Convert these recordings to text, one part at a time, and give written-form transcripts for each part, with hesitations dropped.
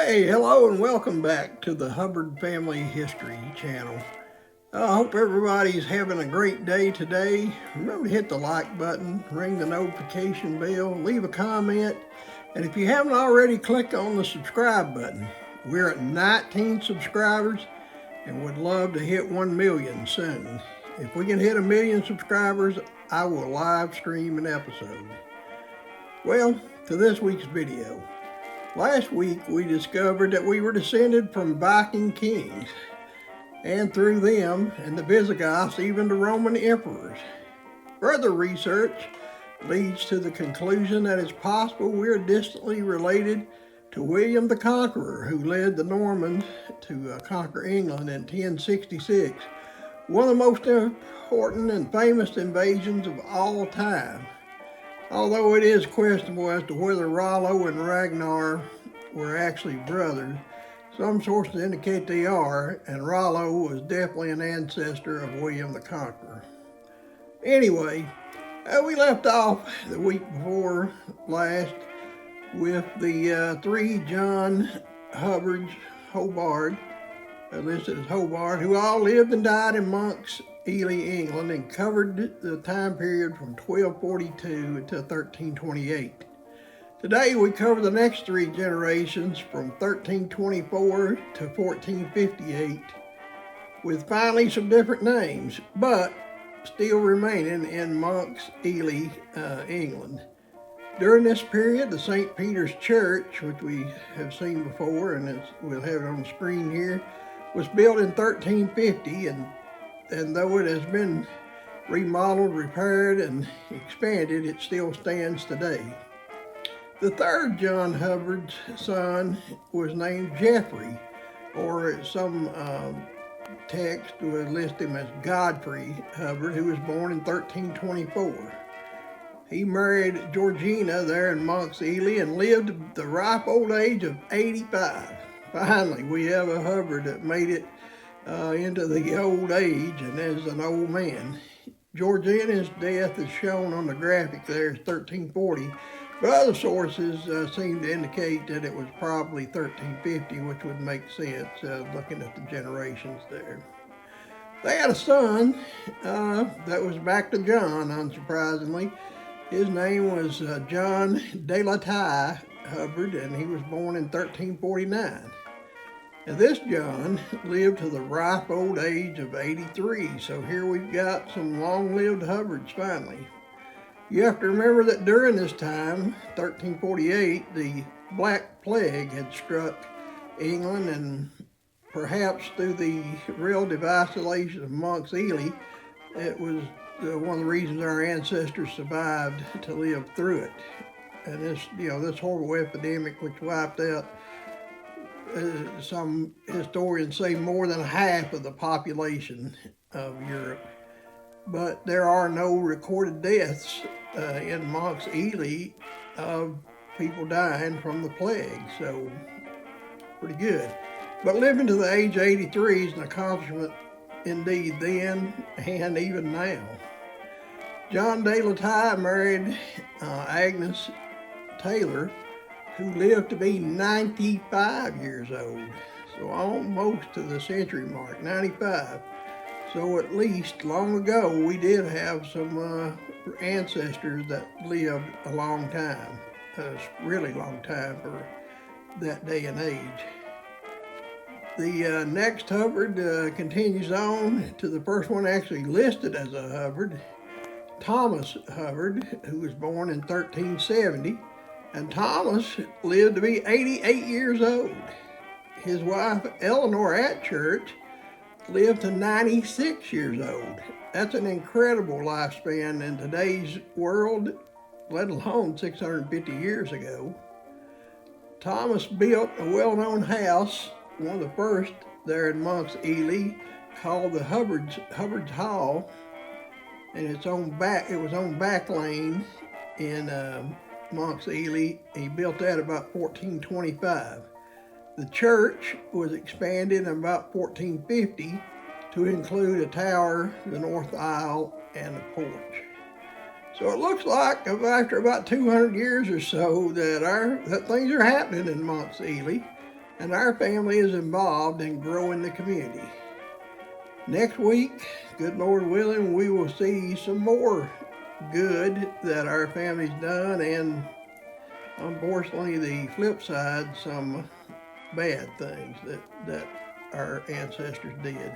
Hey, hello and welcome back to the Hubbard Family History channel. I hope everybody's having a great day today. Remember to hit the like button, ring the notification bell, leave a comment, and if you haven't already, click on the subscribe button. We're at 19 subscribers and would love to hit 1 million soon. If we can hit 1 million subscribers, I will live stream an episode. Well, to this week's video. Last week we discovered that we were descended from Viking kings, and through them and the Visigoths even to Roman emperors. Further research leads to the conclusion that it's possible we're distantly related to William the Conqueror, who led the Normans to conquer England in 1066, one of the most important and famous invasions of all time. Although it is questionable as to whether Rollo and Ragnar were actually brothers, some sources indicate they are, and Rollo was definitely an ancestor of William the Conqueror. Anyway, we left off the week before last with the three John Hubbards, Hubbard, listed as Hubbard, who all lived and died in Monks Eleigh, England, and covered the time period from 1242 until 1328. Today we cover the next three generations from 1324 to 1458, with finally some different names, but still remaining in Monks Eleigh, England. During this period, the St. Peter's Church, which we have seen before, and we'll have it on the screen here, was built in 1350, and though it has been remodeled, repaired, and expanded, it still stands today. The third John Hubbard's son was named Geoffrey, or some text would list him as Godfrey Hubbard, who was born in 1324. He married Georgina there in Monks Eleigh and lived the ripe old age of 85. Finally, we have a Hubbard that made it into the old age and is an old man. Georgina's death is shown on the graphic there as 1340, but other sources seem to indicate that it was probably 1350, which would make sense looking at the generations there. They had a son that was back to John, unsurprisingly. His name was John de la Tie Hubbard, and he was born in 1349. And this John lived to the ripe old age of 83, so here we've got some long-lived Hubbards finally. You have to remember that during this time, 1348, the Black Plague had struck England, and perhaps through the relative isolation of Monks Eleigh, it was one of the reasons our ancestors survived to live through it. And this horrible epidemic which wiped out some historians say more than half of the population of Europe. But there are no recorded deaths in Monks Eleigh of people dying from the plague, so pretty good. But living to the age of 83 is an accomplishment indeed then and even now. John de la Tie married Agnes Taylor, who lived to be 95 years old, so almost to the century mark, 95. So at least long ago we did have some ancestors that lived a long time, a really long time for that day and age. The next Hubbard continues on to the first one actually listed as a Hubbard, Thomas Hubbard, who was born in 1370. And Thomas lived to be 88 years old. His wife, Eleanor at church, lived to 96 years old. That's an incredible lifespan in today's world, let alone 650 years ago. Thomas built a well-known house, one of the first there in Monks Eleigh, called the Hubbard's Hall, and it was on Back Lane in Monks Eleigh. He built that about 1425. The church was expanded in about 1450 to include a tower, the north aisle, and a porch. So it looks like after about 200 years or so that things are happening in Monks Eleigh. and our family is involved in growing the community. Next week, good Lord willing, we will see some more good that our family's done, and unfortunately the flip side, some bad things that our ancestors did.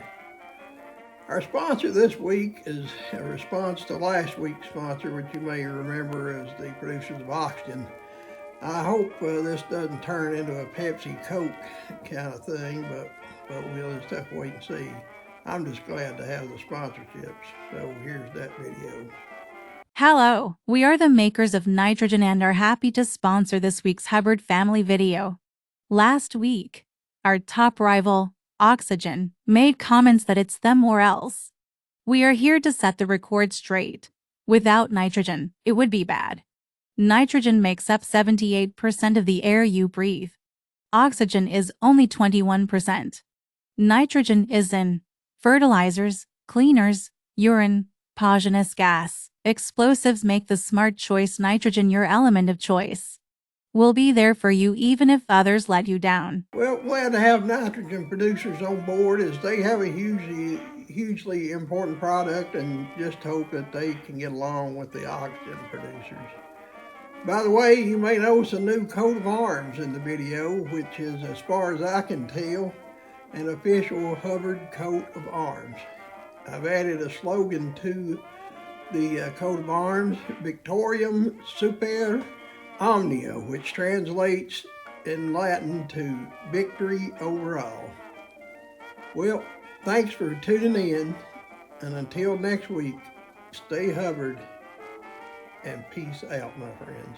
Our sponsor this week is a response to last week's sponsor, which you may remember as the producers of oxygen. I hope this doesn't turn into a Pepsi Coke kind of thing, but we'll just have to wait and see. I'm just glad to have the sponsorships. So here's that video. Hello, we are the makers of nitrogen and are happy to sponsor this week's Hubbard Family video. Last week, our top rival, Oxygen, made comments that it's them or else. We are here to set the record straight. Without nitrogen, it would be bad. Nitrogen makes up 78% of the air you breathe. Oxygen is only 21%. Nitrogen is in fertilizers, cleaners, urine, poisonous gas. Explosives. Make the smart choice. Nitrogen your element of choice. We'll be there for you even if others let you down. Well, glad to have nitrogen producers on board, as they have a hugely important product, and just hope that they can get along with the oxygen producers. By the way, you may notice a new coat of arms in the video, which is, as far as I can tell, an official Hubbard coat of arms. I've added a slogan to the coat of arms, Victoriam Super Omnia, which translates in Latin to victory over all. Well, thanks for tuning in, and until next week, stay Hubbard and peace out, my friends.